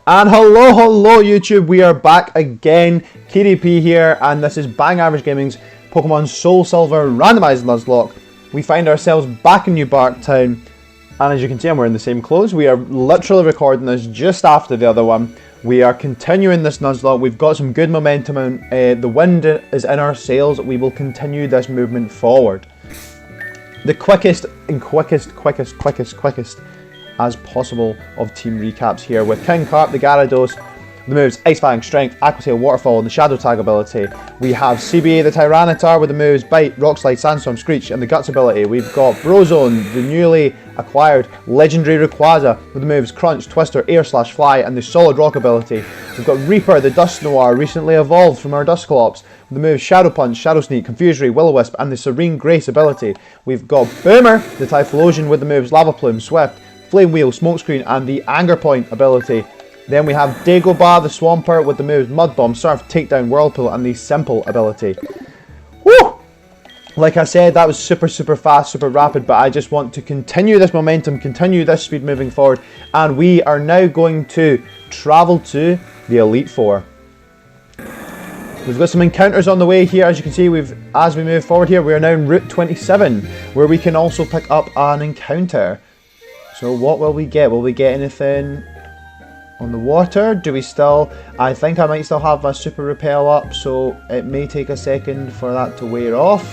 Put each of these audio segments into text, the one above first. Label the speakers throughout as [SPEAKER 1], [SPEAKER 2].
[SPEAKER 1] And hello YouTube, we are back again. KDP here, and this is Bang Average Gaming's Pokemon Soulsilver Randomized Nuzlocke. We find ourselves back in New Barktown, and as you can see I'm wearing the same clothes. We are literally recording this just after the other one. We are continuing this Nuzlocke. We've got some good momentum, and the wind is in our sails. We will continue this movement forward. The quickest as possible of team recaps here with King Carp, the Gyarados, the moves Ice Fang, Strength, Aqua Tail, Waterfall, and the Shadow Tag ability. We have CBA, the Tyranitar, with the moves Bite, Rock Slide, Sandstorm, Screech, and the Guts ability. We've got Brozone, the newly acquired legendary Rayquaza, with the moves Crunch, Twister, Air Slash, Fly, and the Solid Rock ability. We've got Reaper, the Dust Noir, recently evolved from our Dusclops, with the moves Shadow Punch, Shadow Sneak, Confusory, Will-O-Wisp, and the Serene Grace ability. We've got Boomer, the Typhlosion, with the moves Lava Plume, Swift, Flame Wheel, Smokescreen, and the Anger Point ability. Then we have Dagobah, the Swampert, with the moves Mud Bomb, Surf, Takedown, Whirlpool, and the Simple ability. Woo! Like I said, that was super fast, super rapid, but I just want to continue this momentum, continue this speed moving forward, and we are now going to travel to the Elite Four. We've got some encounters on the way here. As you can see, as we move forward here, we are now in Route 27, where we can also pick up an encounter. So what will we get? Will we get anything on the water? Do we still... I think I might still have a Super Repel up, so it may take a second for that to wear off.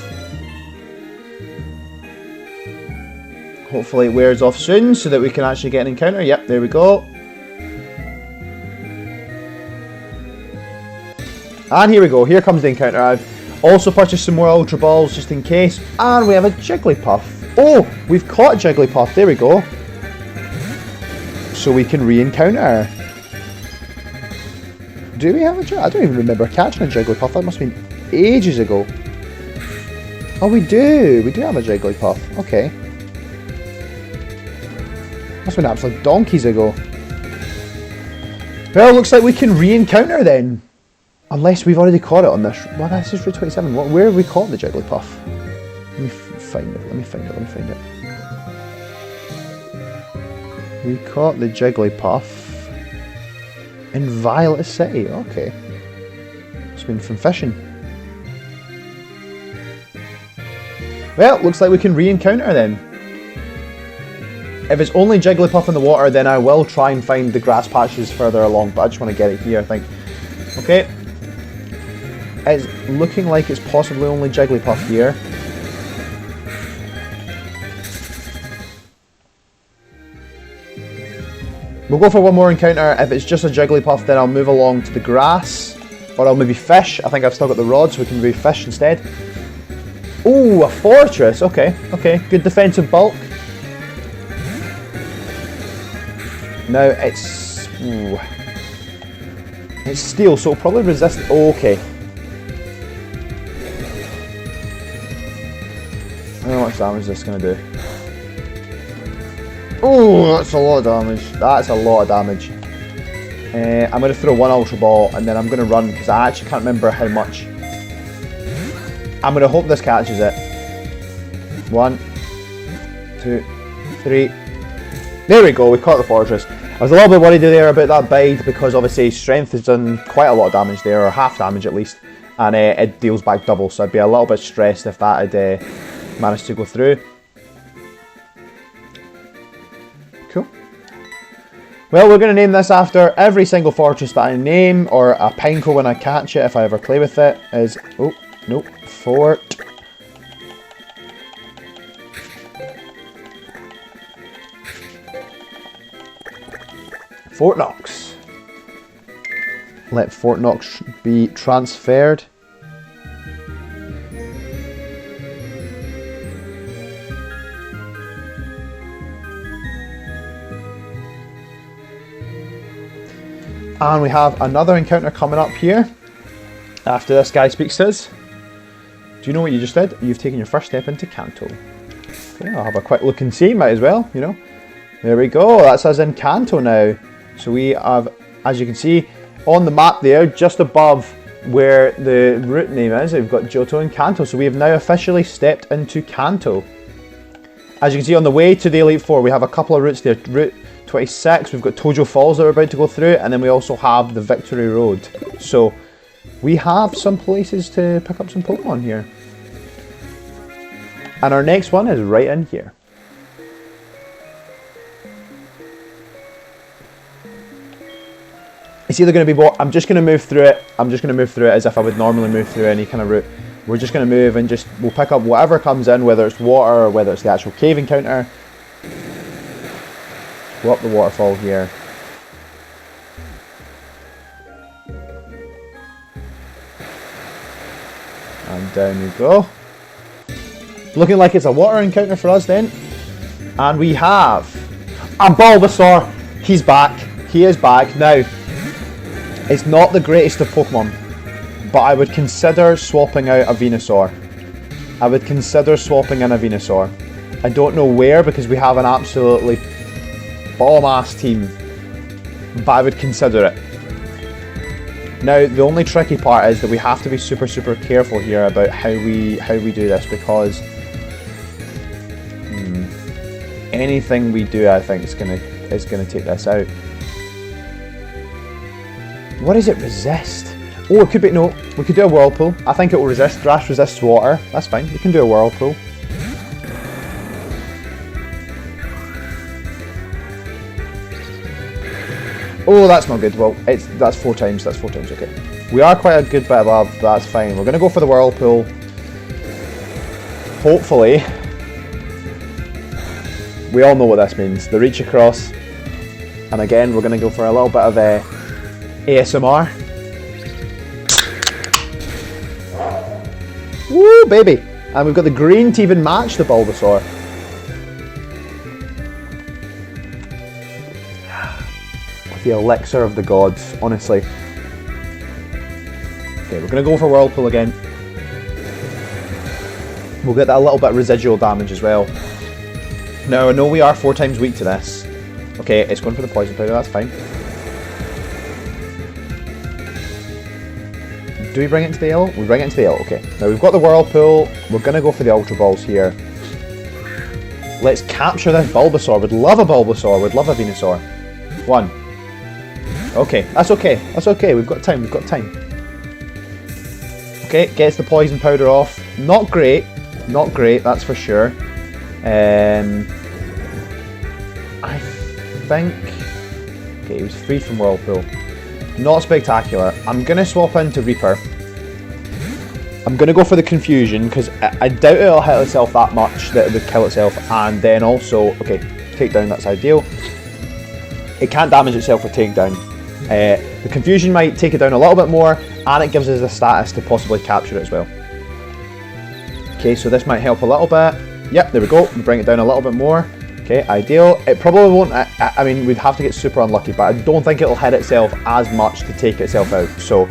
[SPEAKER 1] Hopefully it wears off soon so that we can actually get an encounter. Yep, there we go. And here we go. Here comes the encounter. I've also purchased some more Ultra Balls just in case. And we have a Jigglypuff. Oh, we've caught Jigglypuff. There we go. So we can re-encounter. Do we have a Jigglypuff? I don't even remember catching a Jigglypuff. That must have been ages ago. Oh, we do. We do have a Jigglypuff. Okay. Must have been absolute donkeys ago. Well, looks like we can re-encounter then. Unless we've already caught it on this. Well, this is Route 27. Where have we caught the Jigglypuff? Let me find it. Let me find it. We caught the Jigglypuff in Violet City. Okay. It's been from fishing. Well, looks like we can re-encounter then. If it's only Jigglypuff in the water, then I will try and find the grass patches further along, but I just want to get it here, I think. Okay. It's looking like it's possibly only Jigglypuff here. We'll go for one more encounter. If it's just a Jigglypuff, then I'll move along to the grass. Or I'll maybe fish. I think I've still got the rod, so we can maybe fish instead. Ooh, a fortress. Okay. Good defensive bulk. Now it's... Ooh. It's steel, so it'll probably resist... Okay. I don't know how much damage this is going to do. Oh, that's a lot of damage. That's a lot of damage. I'm going to throw one Ultra Ball and then I'm going to run because I actually can't remember how much. I'm going to hope this catches it. 1, 2, 3. There we go, we caught the fortress. I was a little bit worried there about that bite because obviously Strength has done quite a lot of damage there, or half damage at least, and it deals back double, so I'd be a little bit stressed if that had managed to go through. Cool. Well, we're going to name this after every single fortress that I name, or a Pineco when I catch it, if I ever play with it, is... Oh, nope. Fort Knox. Let Fort Knox be transferred. And we have another encounter coming up here after this guy speaks to us. Do you know what you just did? You've taken your first step into Kanto. Okay, I'll have a quick look and see, might as well, you know. There we go, that's us in Kanto now. So we have, as you can see, on the map there, just above where the route name is, we've got Johto and Kanto. So we have now officially stepped into Kanto. As you can see on the way to the Elite Four, we have a couple of routes there. Route 26, we've got Tojo Falls that we're about to go through, and then we also have the Victory Road. So we have some places to pick up some Pokemon here. And our next one is right in here. It's either going to be what, I'm just going to move through it. I'm just going to move through it as if I would normally move through any kind of route. We're just going to move and we'll pick up whatever comes in, whether it's water or whether it's the actual cave encounter. Go up the waterfall here. And down we go. Looking like it's a water encounter for us then. And we have a Bulbasaur. He's back. He is back. Now, it's not the greatest of Pokemon, but I would consider swapping out a Venusaur. I would consider swapping in a Venusaur. I don't know where because we have an absolutely bomb-ass team, but I would consider it. Now, the only tricky part is that we have to be super careful here about how we do this, because anything we do, I think, is gonna take this out. What does it resist? Oh, it could be, no, we could do a Whirlpool. I think it will resist. Thrash resists water. That's fine. We can do a Whirlpool. Oh, that's not good. Well, that's 4 times. That's 4 times. Okay. We are quite a good bit above. That's fine. We're going to go for the Whirlpool. Hopefully. We all know what this means. The reach across. And again, we're going to go for a little bit of ASMR. Woo, baby! And we've got the green to even match the Bulbasaur. The elixir of the gods, honestly. Okay, we're going to go for Whirlpool again. We'll get that little bit of residual damage as well. Now, I know we are 4 times weak to this. Okay, it's going for the Poison Powder, that's fine. Do we bring it into the yellow? We bring it into the yellow, okay. Now we've got the Whirlpool, we're going to go for the Ultra Balls here. Let's capture this Bulbasaur. We'd love a Bulbasaur, we'd love a Venusaur. 1. Okay, that's okay, that's okay, we've got time, we've got time. Okay, gets the Poison Powder off. Not great, that's for sure. I think... Okay, he was free from Whirlpool. Not spectacular. I'm going to swap into Reaper. I'm going to go for the Confusion because I doubt it'll hit itself that much that it would kill itself. And then also, okay, Takedown, that's ideal. It can't damage itself with Takedown. The Confusion might take it down a little bit more, and it gives us the status to possibly capture it as well. Okay, so this might help a little bit. Yep, there we go. We bring it down a little bit more. Okay, ideal. It probably won't, I mean, we'd have to get super unlucky, but I don't think it'll hit itself as much to take itself out. So,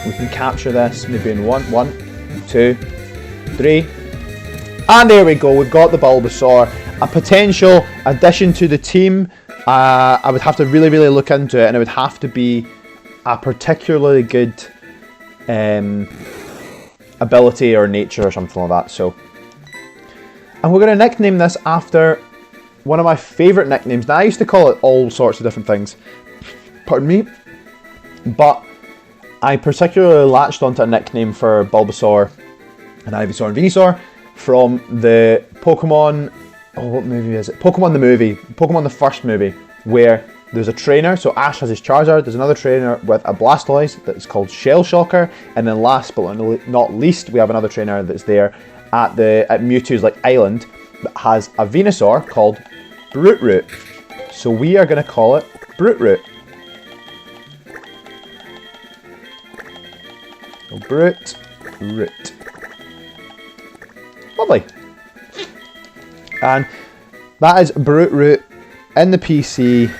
[SPEAKER 1] we can capture this maybe in 1, 2, 3. And there we go, we've got the Bulbasaur. A potential addition to the team. I would have to really look into it, and it would have to be a particularly good ability or nature or something like that. So, and we're going to nickname this after one of my favourite nicknames. Now, I used to call it all sorts of different things, pardon me, but I particularly latched onto a nickname for Bulbasaur and Ivysaur and Venusaur from the Pokemon, oh, what movie is it? Pokemon the movie, Pokemon the first movie, where there's a trainer, so Ash has his Charizard, there's another trainer with a Blastoise that's called Shell Shocker, and then last but not least, we have another trainer that's there at Mewtwo's island that has a Venusaur called Brute Root. So we are going to call it Brute Root. So Brute Root. Lovely. And that is Brute Root in the PC.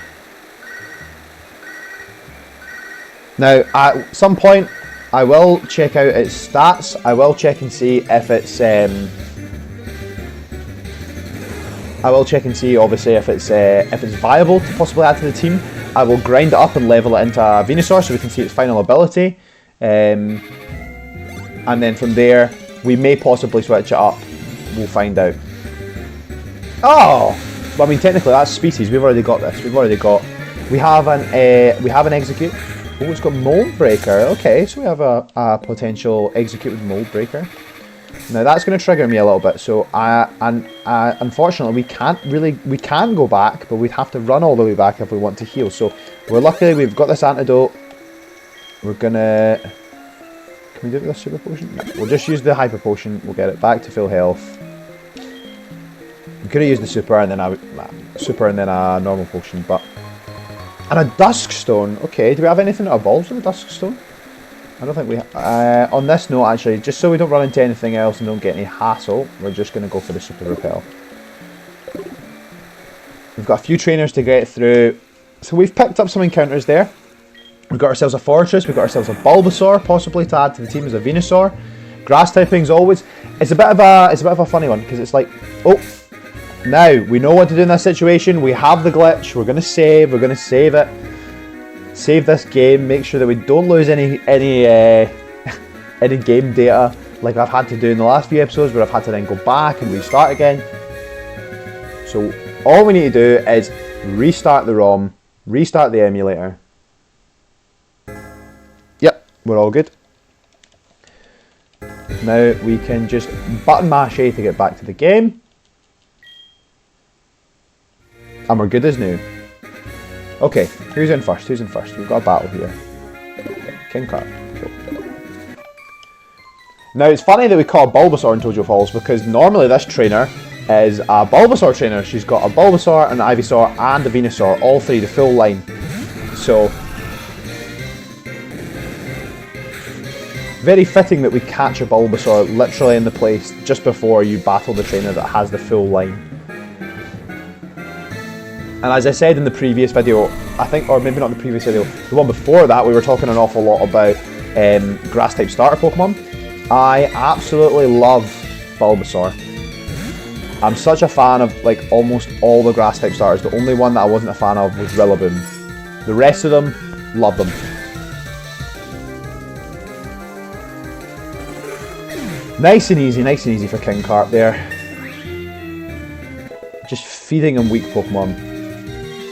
[SPEAKER 1] Now, at some point, I will check out its stats. I will check and see if it's. I will check and see, obviously, if it's viable to possibly add to the team. I will grind it up and level it into a Venusaur so we can see its final ability, and then from there we may possibly switch it up. We'll find out. Oh, Well, I mean, technically that's species. We've already got this. We have an execute. Oh, it's got mold breaker. Okay, so we have a potential execute with mold breaker. Now that's going to trigger me a little bit. So unfortunately we can go back, but we'd have to run all the way back if we want to heal. So we're lucky we've got this antidote. We're gonna. Can we do it with a super potion? No, we'll just use the hyper potion. We'll get it back to full health. We could have used the super and then a normal potion, but. And a dusk stone. Okay, do we have anything that evolves with a dusk stone? I don't think we on this note, actually, just so we don't run into anything else and don't get any hassle, we're just going to go for the super repel. We've got a few trainers to get through. So we've picked up some encounters there. We've got ourselves a Fortress, we've got ourselves a Bulbasaur, possibly to add to the team as a Venusaur. Grass typing's always... It's a bit of a funny one, because it's like, oh... Now, we know what to do in this situation, we have the glitch, we're going to save it. Save this game, make sure that we don't lose any game data like I've had to do in the last few episodes where I've had to then go back and restart again. So, all we need to do is restart the ROM, restart the emulator. Yep, we're all good. Now, we can just button mash A to get back to the game. And we're good as new. Okay, who's in first? We've got a battle here. Okay, King Carp. Cool. Now, it's funny that we call Bulbasaur in Tojo Falls because normally this trainer is a Bulbasaur trainer. She's got a Bulbasaur, an Ivysaur, and a Venusaur. All three, the full line. So, very fitting that we catch a Bulbasaur literally in the place just before you battle the trainer that has the full line. And as I said in the previous video, I think, or maybe not the previous video, the one before that, we were talking an awful lot about grass-type starter Pokemon. I absolutely love Bulbasaur. I'm such a fan of like almost all the grass-type starters. The only one that I wasn't a fan of was Rillaboom. The rest of them, love them. Nice and easy for King Carp there. Just feeding him weak Pokemon.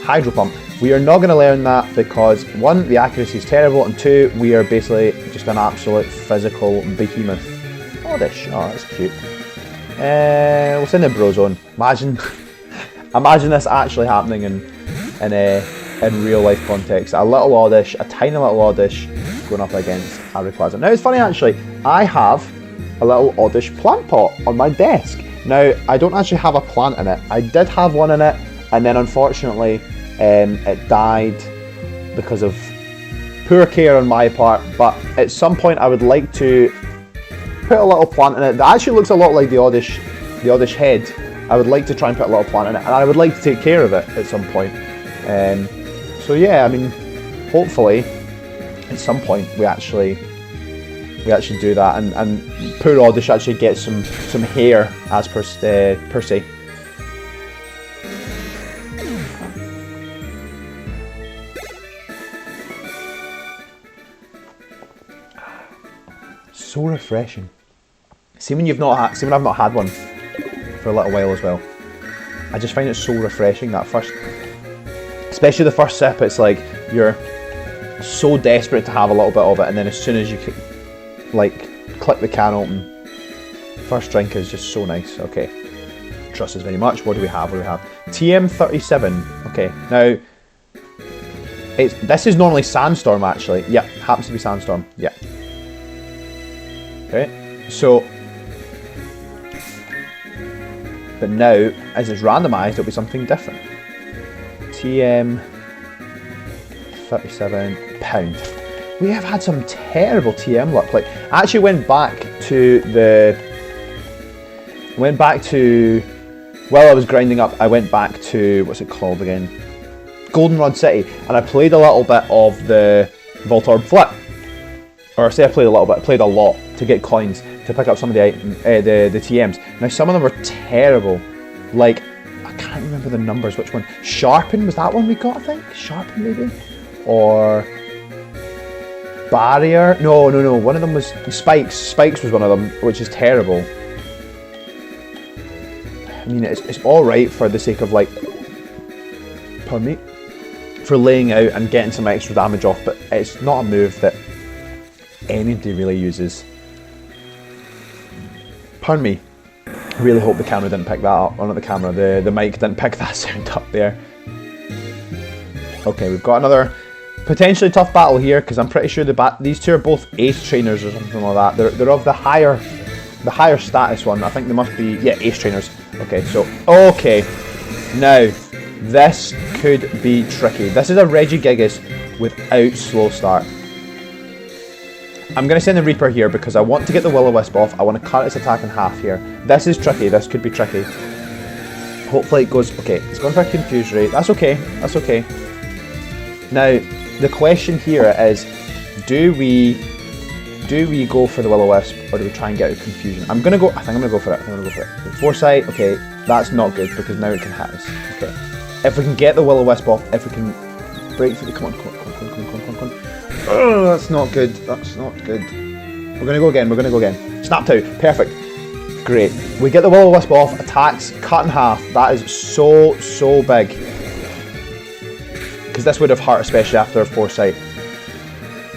[SPEAKER 1] Hydro Pump. We are not going to learn that because 1, the accuracy is terrible, and 2, we are basically just an absolute physical behemoth. Oddish. Oh, that's cute. We'll send in Brozone. Imagine this actually happening in real life context. A little Oddish, a tiny little Oddish going up against a Rayquaza. Now it's funny actually, I have a little Oddish plant pot on my desk. Now, I don't actually have a plant in it. I did have one in it, and then unfortunately it died because of poor care on my part, but at some point I would like to put a little plant in it that actually looks a lot like the Oddish head. I would like to try and put a little plant in it, and I would like to take care of it at some point. So yeah, I mean, hopefully at some point we actually do that, and poor Oddish actually gets some hair as per se. So refreshing. See when I've not had one for a little while as well. I just find it so refreshing, that first, especially the first sip. It's like you're so desperate to have a little bit of it, and then as soon as you like click the can open, first drink is just so nice. Okay, trust us very much. What do we have? TM37. Okay, now this is normally Sandstorm actually. Yeah, happens to be Sandstorm. Yeah. Okay, so, but now, as it's randomised, it'll be something different. TM 37 pound. We have had some terrible TM luck. Like, I actually went back to while I was grinding up, I went back to, what's it called again? Goldenrod City, and I played a little bit of the Voltorb Flip. Or I say I played a little bit, I played a lot to get coins to pick up some of the TMs. Now some of them were terrible. Like, I can't remember the numbers, which one. Sharpen, was that one we got, I think? Sharpen maybe? Or Barrier? No, one of them was Spikes. Spikes was one of them, which is terrible. I mean, it's alright for the sake of like pardon me, for laying out and getting some extra damage off, but it's not a move that anybody really uses. Pardon me. I really hope the camera didn't pick that up. Or not the camera, the mic didn't pick that sound up there. Okay, we've got another potentially tough battle here, because I'm pretty sure these two are both ace trainers or something like that. They're of the higher status one. I think they must be, yeah, ace trainers. Okay, so, okay. Now, this could be tricky. This is a Regigigas without slow start. I'm going to send the Reaper here because I want to get the Will-O-Wisp off. I want to cut its attack in half here. This is tricky. This could be tricky. Hopefully it goes... Okay, it's going for a Confuse Ray. That's okay. That's okay. Now, the question here is, do we go for the Will-O-Wisp or do we try and get out of Confusion? I'm going to go... I think I'm going to go for it. I'm going to go for it. Foresight, okay, that's not good because now it can hit us. Okay. If we can get the Will-O-Wisp off, if we can break through the... Come on. Oh, that's not good. That's not good. We're going to go again. We're going to go again. Snapped out. Perfect. Great. We get the Will-O-Wisp off. Attacks cut in half. That is so big. Because this would have hurt, especially after Foresight.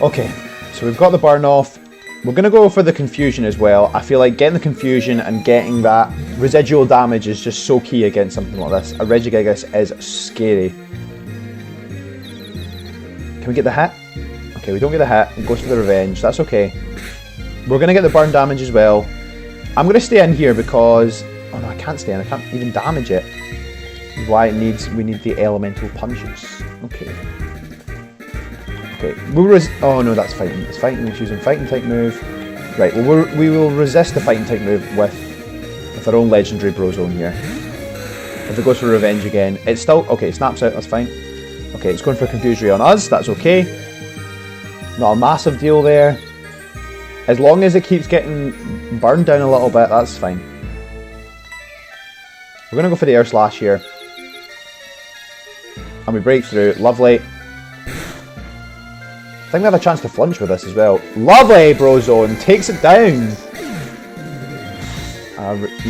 [SPEAKER 1] Okay. So we've got the burn off. We're going to go for the Confusion as well. I feel like getting the Confusion and getting that residual damage is just so key against something like this. A Regigigas is scary. Can we get the hit? Okay, we don't get the hit. It goes for the revenge. That's okay. We're going to get the burn damage as well. I'm going to stay in here because... Oh no, I can't stay in. I can't even damage it. This is why we need the elemental punches. Okay. Okay. Oh no, that's fighting. It's fighting. It's using fighting type move. Right, well we will resist the fighting type move with our own legendary Brozone here. If it goes for revenge again, it's still... Okay, it snaps out. That's fine. Okay, it's going for Confuse Ray on us. That's okay. Not a massive deal there. As long as it keeps getting burned down a little bit, that's fine. We're going to go for the Air Slash here. And we break through. Lovely. I think we have a chance to flinch with this as well. Lovely, Brozone. Takes it down.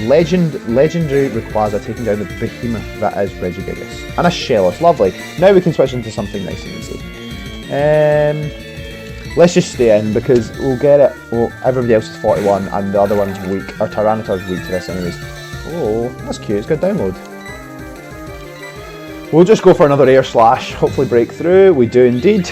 [SPEAKER 1] Legendary Rayquaza taking down the behemoth that is Regigigas. And a Shellos. Lovely. Now we can switch into something nice and easy. Let's just stay in because we'll get it. Well, everybody else is 41 and the other one's weak. Our Tyranitar's weak to this anyways. Oh, that's cute. It's got download. We'll just go for another Air Slash. Hopefully break through. We do indeed.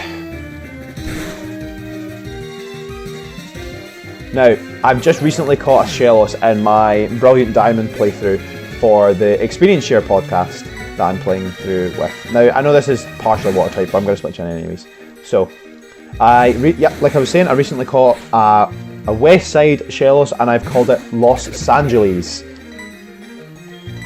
[SPEAKER 1] Now, I've just recently caught a Shellos in my Brilliant Diamond playthrough for the Experience Share podcast that I'm playing through with. Now, I know this is partially water type, but I'm going to switch in anyways. So, like I was saying, I recently caught a West Side Shellos and I've called it Los Angeles.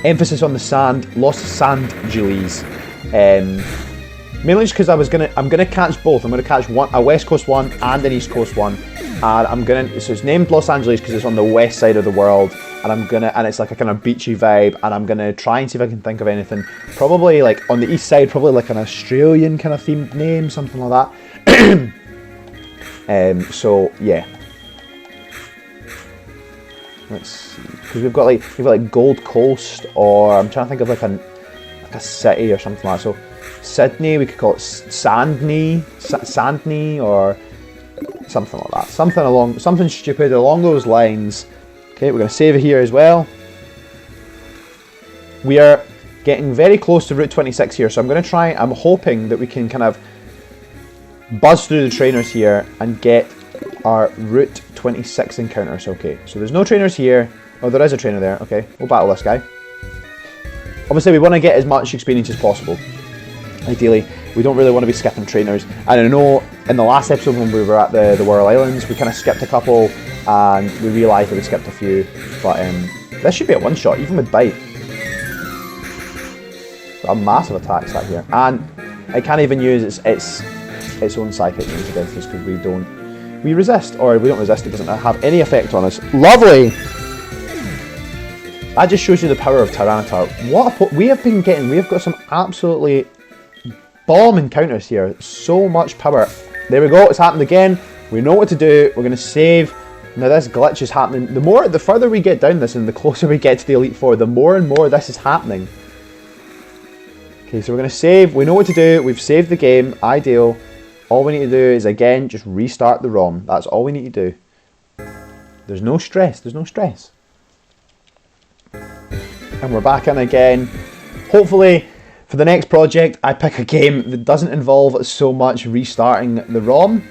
[SPEAKER 1] Emphasis on the sand, Los Angeles. Mainly just because I'm gonna catch both. I'm gonna catch a West Coast one and an East Coast one, and so it's named Los Angeles because it's on the west side of the world, and it's like a kind of beachy vibe, and I'm gonna try and see if I can think of anything. Probably like on the east side, probably like an Australian kind of themed name, something like that. So yeah. Let's see, because we've got like Gold Coast, or I'm trying to think of like a city or something like that. So Sydney, we could call it Sandney, or something like that. Something stupid along those lines. Okay, we're going to save it here as well. We are getting very close to Route 26 here, so I'm hoping that we can kind of buzz through the trainers here and get our Route 26 encounters. Okay, so there's no trainers here. Oh, there is a trainer there. Okay, we'll battle this guy. Obviously, we want to get as much experience as possible. Ideally, we don't really want to be skipping trainers. And I know in the last episode when we were at the Whirl Islands, we kind of skipped a couple and we realised that we skipped a few. But this should be a one-shot, even with Bite. Got a massive attack set here. And it can't even use its own psychic moves against us because we resist, or we don't resist, it doesn't have any effect on us. Lovely! That just shows you the power of Tyranitar. We have got some absolutely bomb encounters here. So much power. There we go, it's happened again. We know what to do. We're going to save. Now this glitch is happening. The further we get down this and the closer we get to the Elite Four, the more and more this is happening. Okay, so we're going to save. We know what to do. We've saved the game. Ideal. All we need to do is, again, just restart the ROM. That's all we need to do. There's no stress. There's no stress. And we're back in again. Hopefully, for the next project, I pick a game that doesn't involve so much restarting the ROM.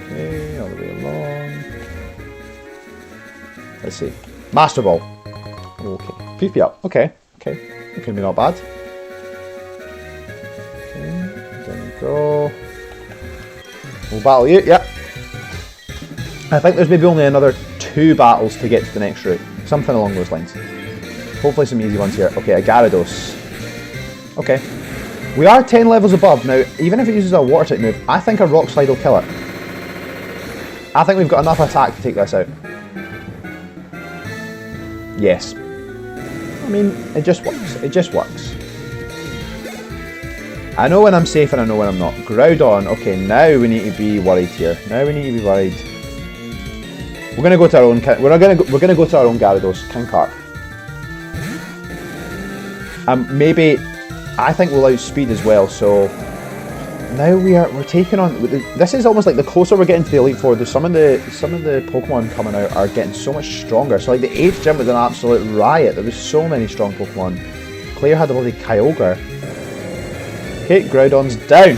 [SPEAKER 1] Okay, all the way along. Let's see. Master Ball. Okay. PP up. Okay. Okay. It can be not bad. Okay. There we go. We'll battle you. Yep. I think there's maybe only another 2 battles to get to the next route. Something along those lines. Hopefully some easy ones here. Okay, a Gyarados. Okay. We are 10 levels above. Now, even if it uses a water type move, I think a Rock Slide will kill it. I think we've got enough attack to take this out. Yes. I mean, it just works. It just works. I know when I'm safe and I know when I'm not. Groudon. Okay, now we need to be worried here. Now we need to be worried. We're gonna go to our own. We're gonna go to our own Gyarados. King Kark. Maybe I think we'll outspeed as well. So now we're taking on. This is almost like the closer we're getting to the Elite Four. There's some of the Pokemon coming out are getting so much stronger. So like the 8th gym was an absolute riot. There was so many strong Pokemon. Claire had the bloody Kyogre. Okay, Groudon's down.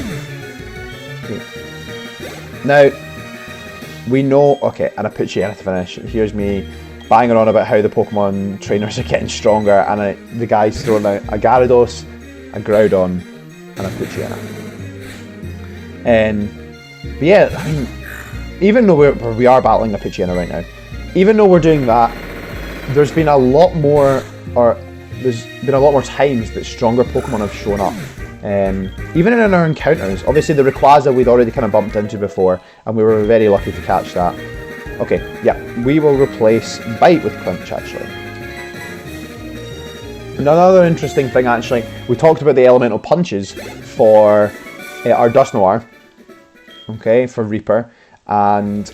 [SPEAKER 1] Okay. Now we know. Okay, and I put you in to finish. Here's me banging on about how the Pokemon trainers are getting stronger, and the guy's throwing out a Gyarados, a Groudon, and a Poochyena. But yeah, I mean, even though we are battling a Poochyena right now, even though we're doing that, there's been a lot more times that stronger Pokemon have shown up. Even in our encounters. Obviously the Rayquaza we'd already kind of bumped into before, and we were very lucky to catch that. Okay, yeah, we will replace Bite with Crunch actually. Another interesting thing actually, we talked about the elemental punches for our Dusknoir, okay, for Reaper, and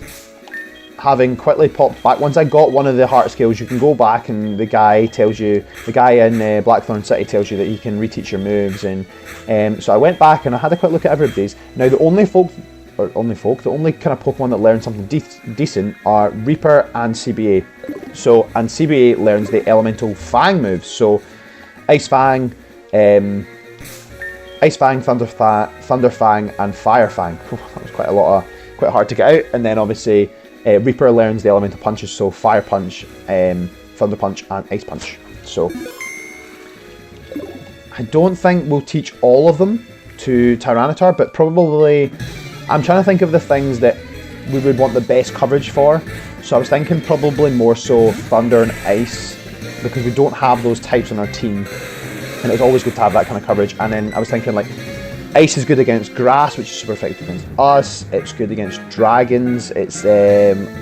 [SPEAKER 1] having quickly popped back, once I got one of the heart scales, you can go back and the guy in Blackthorn City tells you that you can reteach your moves, and so I went back and I had a quick look at everybody's. Now the only kind of Pokemon that learn something decent are Reaper and CBA. And CBA learns the elemental Fang moves, so Ice Fang, Thunder Fang, and Fire Fang. That was quite hard to get out. And then obviously Reaper learns the elemental punches, so Fire Punch, Thunder Punch, and Ice Punch. So I don't think we'll teach all of them to Tyranitar, but probably I'm trying to think of the things that we would want the best coverage for. So I was thinking probably more so Thunder and Ice, because we don't have those types on our team, and it's always good to have that kind of coverage. And then I was thinking like Ice is good against Grass, which is super effective against us. It's good against Dragons. It's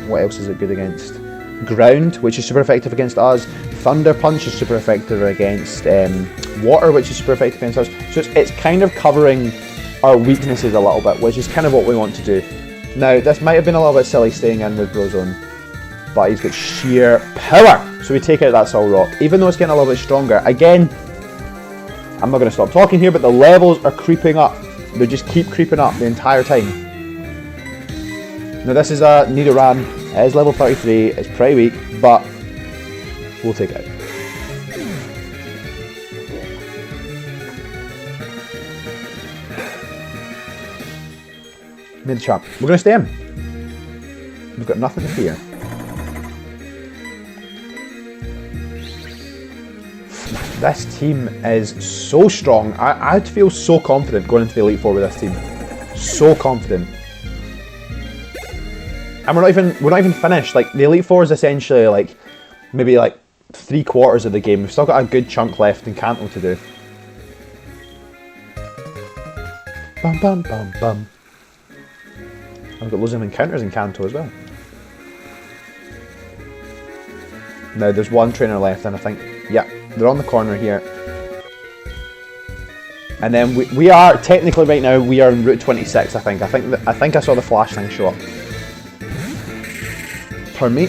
[SPEAKER 1] what else is it good against? Ground, which is super effective against us. Thunder Punch is super effective against Water, which is super effective against us. So it's kind of covering our weaknesses a little bit, which is kind of what we want to do. Now, this might have been a little bit silly staying in with Brozone, but he's got sheer power. So we take out that Soul Rock, even though it's getting a little bit stronger. Again, I'm not going to stop talking here, but the levels are creeping up. They just keep creeping up the entire time. Now this is a Nidoran. It is level 33. It's pretty weak, but we'll take it out. Mid champ. We're going to stay in. We've got nothing to fear. This team is so strong. I'd feel so confident going into the Elite Four with this team. So confident. And we're not even finished. Like the Elite Four is essentially like maybe like 3/4 of the game. We've still got a good chunk left in Kanto to do. Bum bum bum bum. I've got loads of encounters in Kanto as well. Now there's one trainer left, and I think, yeah, they're on the corner here. And then we are technically right now we are in Route 26. I think I saw the flash thing show up. Pardon me.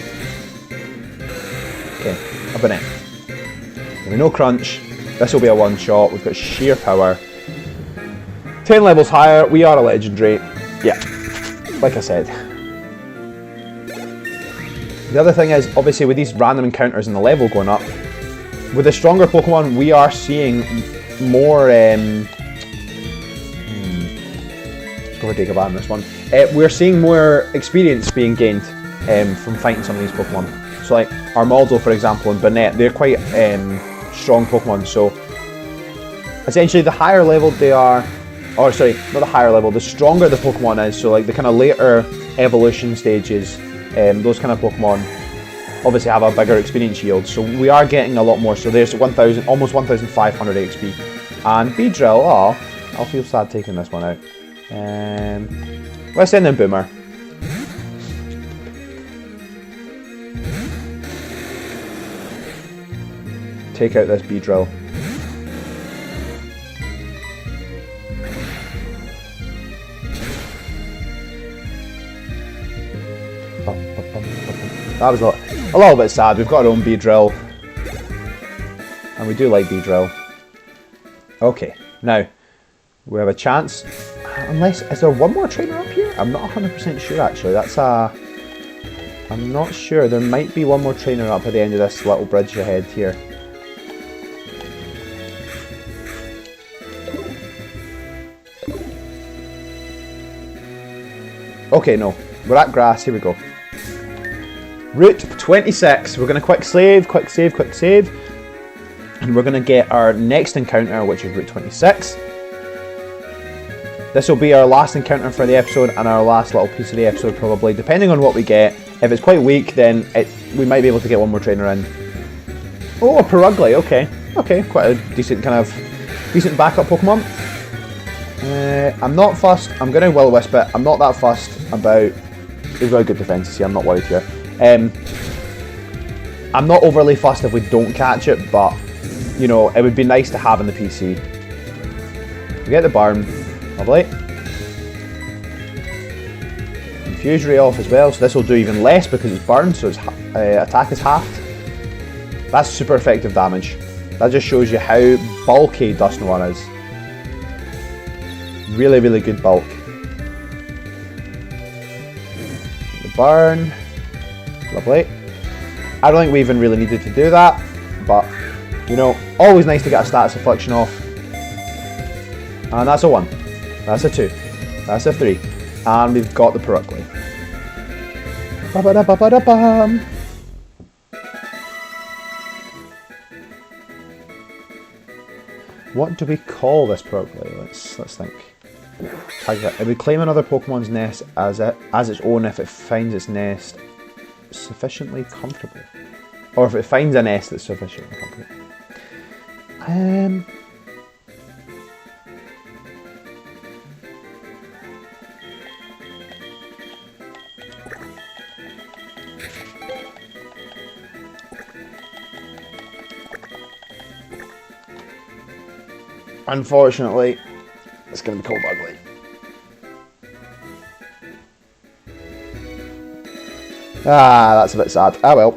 [SPEAKER 1] a Banette. We know crunch. This will be a one-shot. We've got sheer power. 10 levels higher, we are a legendary. Yeah, like I said. The other thing is, obviously with these random encounters and the level going up, with the stronger Pokemon, we are seeing more... go for Dagobah on this one. We're seeing more experience being gained from fighting some of these Pokemon. So like Armaldo, for example, and Banette, they're quite strong Pokemon. So essentially the higher level they are, or sorry, not the higher level, the stronger the Pokemon is. So like the kind of later evolution stages, those kind of Pokemon obviously have a bigger experience yield. So we are getting a lot more. So there's 1,000, almost 1,500 XP. And Beedrill, oh, I'll feel sad taking this one out. Let's send in Boomer. Take out this Beedrill. That was a little bit sad. We've got our own Beedrill. And we do like Beedrill. Okay, now we have a chance. Unless, is there one more trainer up here? I'm not 100% sure actually. I'm not sure. There might be one more trainer up at the end of this little bridge ahead here. Okay, no. We're at grass. Here we go. Route 26. We're going to quick save. And we're going to get our next encounter, which is Route 26. This will be our last encounter for the episode and our last little piece of the episode probably, depending on what we get. If it's quite weak, then we might be able to get one more trainer in. Oh, a Perugly, okay. Okay, quite a decent backup Pokemon. I'm not fussed. I'm going to Will-O-Wisp it. I'm not that fussed about... We've got a good defense, see, I'm not worried here. I'm not overly fussed if we don't catch it, but, you know, it would be nice to have in the PC. We get the Burn. Lovely. Infuse Ray off as well, so this will do even less because it's burned, so its attack is halved. That's super effective damage. That just shows you how bulky Dusknoir is. Really, really good bulk. The burn. Lovely. I don't think we even really needed to do that, but, you know, always nice to get a status affliction off. And that's a 1. That's a 2. That's a 3. And we've got the Perugly. Ba-ba-da-ba-ba-da-bum. What do we call this Perugly? Let's think. It would claim another Pokemon's nest as its own if it finds its nest sufficiently comfortable. Or if it finds a nest that's sufficiently comfortable. Unfortunately, it's going to be called ugly. Ah, that's a bit sad. Ah well.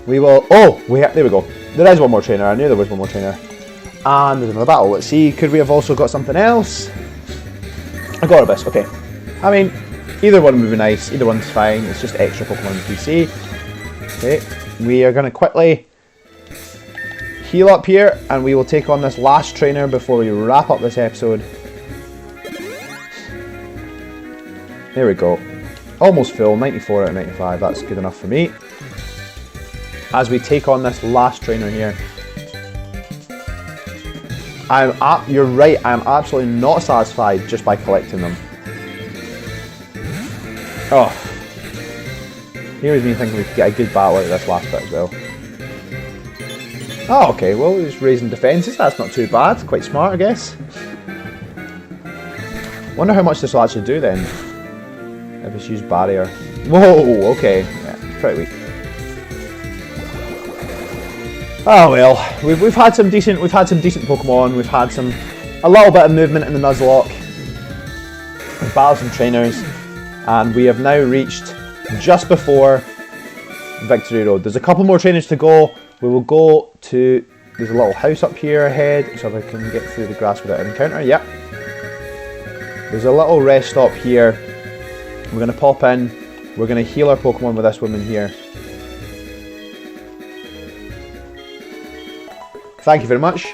[SPEAKER 1] We will... Oh! There we go. There is one more trainer. I knew there was one more trainer. And there's another battle. Let's see. Could we have also got something else? A Gorbis. Okay. I mean, either one would be nice. Either one's fine. It's just extra Pokemon in PC. Okay. We are going to quickly heal up here, and we will take on this last trainer before we wrap up this episode. There we go. Almost full, 94 out of 95, that's good enough for me. As we take on this last trainer here. You're right, I am absolutely not satisfied just by collecting them. Oh. Here's me thinking we could get a good battle out of this last bit as well. Oh, okay, well, it's raising defences, that's not too bad. Quite smart, I guess. Wonder how much this will actually do then. If it's used barrier. Whoa, okay. Yeah, pretty weak. Oh well, we've had some decent Pokemon, we've had a little bit of movement in the Nuzlocke. We've battled some trainers, and we have now reached just before Victory Road. There's a couple more trainers to go. We will go to, there's a little house up here ahead, so if I can get through the grass without an encounter, yep. There's a little rest stop here. We're going to pop in, we're going to heal our Pokemon with this woman here. Thank you very much.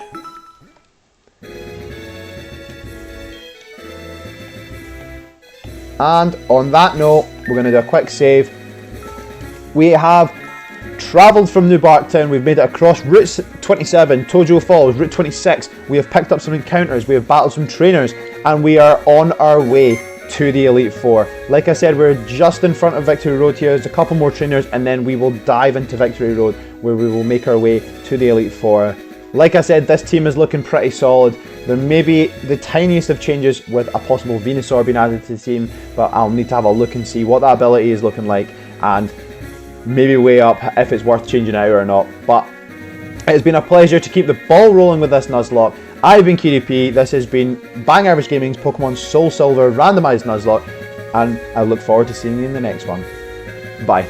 [SPEAKER 1] And on that note, we're going to do a quick save. We have travelled from New Barktown, we've made it across Route 27, Tojo Falls, Route 26. We have picked up some encounters, we have battled some trainers, and we are on our way to the Elite Four. Like I said, we're just in front of Victory Road here. There's a couple more trainers, and then we will dive into Victory Road, where we will make our way to the Elite Four. Like I said, this team is looking pretty solid. There may be the tiniest of changes with a possible Venusaur being added to the team, but I'll need to have a look and see what that ability is looking like, and maybe weigh up if it's worth changing out or not. But it has been a pleasure to keep the ball rolling with this Nuzlocke. I've been KDP, this has been Bang Average Gaming's Pokemon Soul Silver Randomised Nuzlocke, and I look forward to seeing you in the next one. Bye.